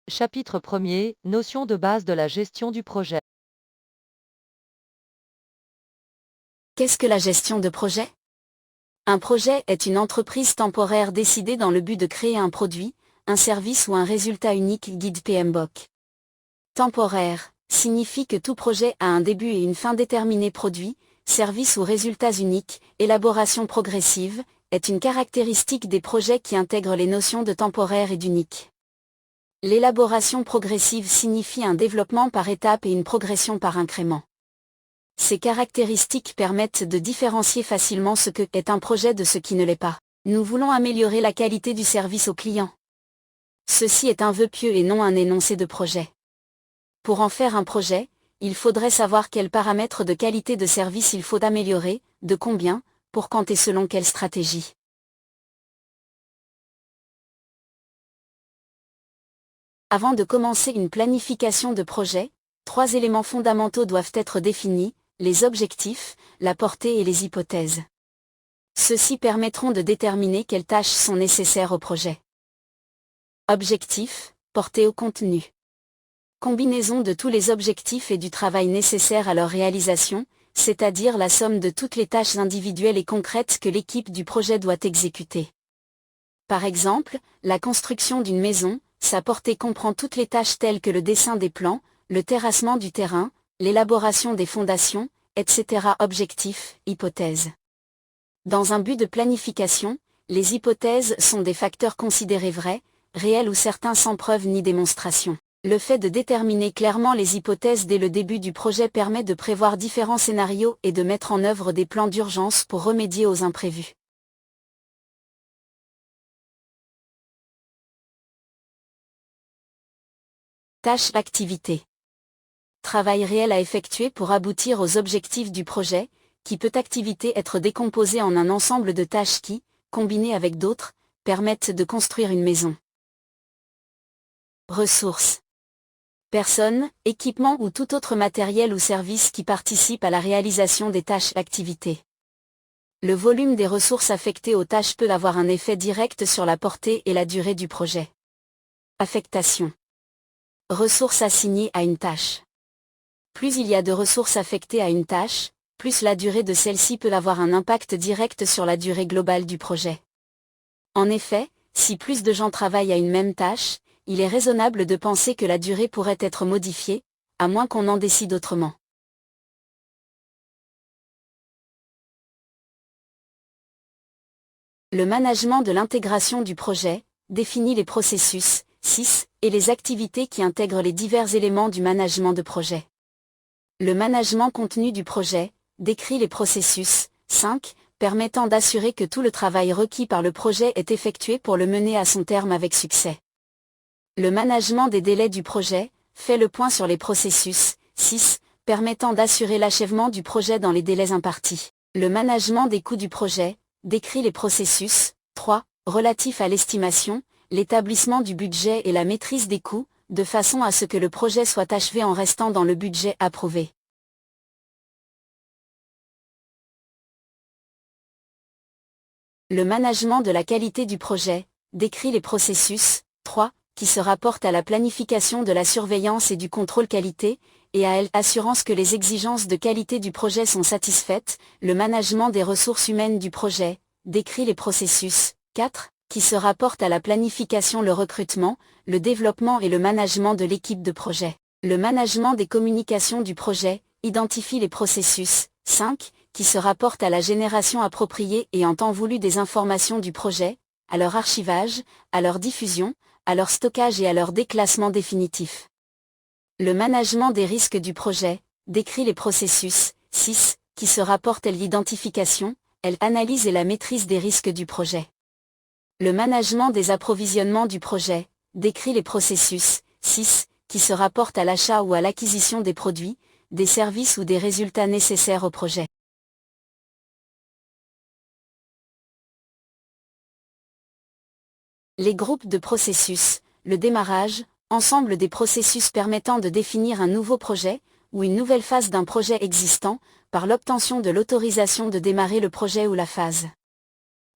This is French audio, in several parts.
Chapitre 1er, notion de base de la gestion du projet. Qu'est-ce que la gestion de projet? Un projet est une entreprise temporaire décidée dans le but de créer un produit, un service ou un résultat unique, guide PMBOK. Temporaire signifie que tout projet a un début et une fin déterminés. Produit, service ou résultats uniques. Élaboration progressive est une caractéristique des projets qui intègrent les notions de temporaire et d'unique. L'élaboration progressive signifie un développement par étapes et une progression par incrément. Ces caractéristiques permettent de différencier facilement ce que est un projet de ce qui ne l'est pas. Nous voulons améliorer la qualité du service au client. Ceci est un vœu pieux et non un énoncé de projet. Pour en faire un projet, il faudrait savoir quels paramètres de qualité de service il faut améliorer, de combien, pour quand et selon quelle stratégie. Avant de commencer une planification de projet, 3 éléments fondamentaux doivent être définis: les objectifs, la portée et les hypothèses. Ceux-ci permettront de déterminer quelles tâches sont nécessaires au projet. Objectifs, portée au contenu. Combinaison de tous les objectifs et du travail nécessaire à leur réalisation, c'est-à-dire la somme de toutes les tâches individuelles et concrètes que l'équipe du projet doit exécuter. Par exemple, la construction d'une maison, sa portée comprend toutes les tâches telles que le dessin des plans, le terrassement du terrain, l'élaboration des fondations, etc. Objectifs, hypothèses. Dans un but de planification, les hypothèses sont des facteurs considérés vrais, réels ou certains sans preuve ni démonstration. Le fait de déterminer clairement les hypothèses dès le début du projet permet de prévoir différents scénarios et de mettre en œuvre des plans d'urgence pour remédier aux imprévus. Tâches, activités. Travail réel à effectuer pour aboutir aux objectifs du projet, qui peut activité être décomposée en un ensemble de tâches qui, combinées avec d'autres, permettent de construire une maison. Ressources. Personnes, équipements ou tout autre matériel ou service qui participe à la réalisation des tâches, activités. Le volume des ressources affectées aux tâches peut avoir un effet direct sur la portée et la durée du projet. Affectation. Ressources assignées à une tâche. Plus il y a de ressources affectées à une tâche, plus la durée de celle-ci peut avoir un impact direct sur la durée globale du projet. En effet, si plus de gens travaillent à une même tâche, il est raisonnable de penser que la durée pourrait être modifiée, à moins qu'on en décide autrement. Le management de l'intégration du projet définit les processus, 6, et les activités qui intègrent les divers éléments du management de projet. Le management contenu du projet décrit les processus, 5, permettant d'assurer que tout le travail requis par le projet est effectué pour le mener à son terme avec succès. Le management des délais du projet fait le point sur les processus, 6, permettant d'assurer l'achèvement du projet dans les délais impartis. Le management des coûts du projet décrit les processus, 3, relatifs à l'estimation, l'établissement du budget et la maîtrise des coûts, de façon à ce que le projet soit achevé en restant dans le budget approuvé. Le management de la qualité du projet décrit les processus, 3, qui se rapportent à la planification de la surveillance et du contrôle qualité, et à l'assurance que les exigences de qualité du projet sont satisfaites. Le management des ressources humaines du projet décrit les processus, 4, qui se rapportent à la planification, le recrutement, le développement et le management de l'équipe de projet. Le management des communications du projet identifie les processus, 5, qui se rapportent à la génération appropriée et en temps voulu des informations du projet, à leur archivage, à leur diffusion, à leur stockage et à leur déclassement définitif. Le management des risques du projet décrit les processus, 6, qui se rapportent à l'identification, l'analyse et la maîtrise des risques du projet. Le management des approvisionnements du projet décrit les processus, 6, qui se rapportent à l'achat ou à l'acquisition des produits, des services ou des résultats nécessaires au projet. Les groupes de processus, le démarrage, ensemble des processus permettant de définir un nouveau projet, ou une nouvelle phase d'un projet existant, par l'obtention de l'autorisation de démarrer le projet ou la phase.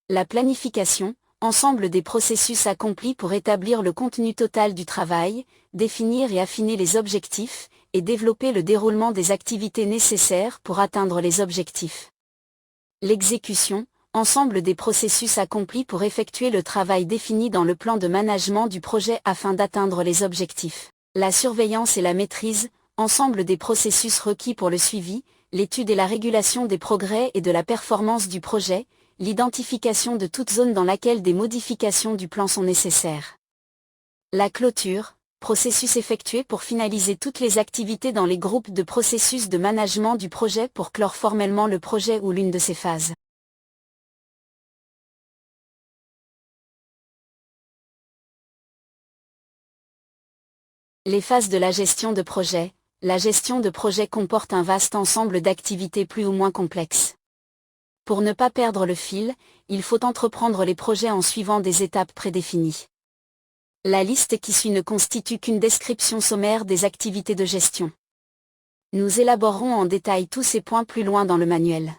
La planification, ensemble des processus accomplis pour établir le contenu total du travail, définir et affiner les objectifs, et développer le déroulement des activités nécessaires pour atteindre les objectifs. L'exécution, ensemble des processus accomplis pour effectuer le travail défini dans le plan de management du projet afin d'atteindre les objectifs. La surveillance et la maîtrise, ensemble des processus requis pour le suivi, l'étude et la régulation des progrès et de la performance du projet, l'identification de toute zone dans laquelle des modifications du plan sont nécessaires. La clôture, processus effectué pour finaliser toutes les activités dans les groupes de processus de management du projet pour clore formellement le projet ou l'une de ses phases. Les phases de la gestion de projet. La gestion de projet comporte un vaste ensemble d'activités plus ou moins complexes. Pour ne pas perdre le fil, il faut entreprendre les projets en suivant des étapes prédéfinies. La liste qui suit ne constitue qu'une description sommaire des activités de gestion. Nous élaborerons en détail tous ces points plus loin dans le manuel.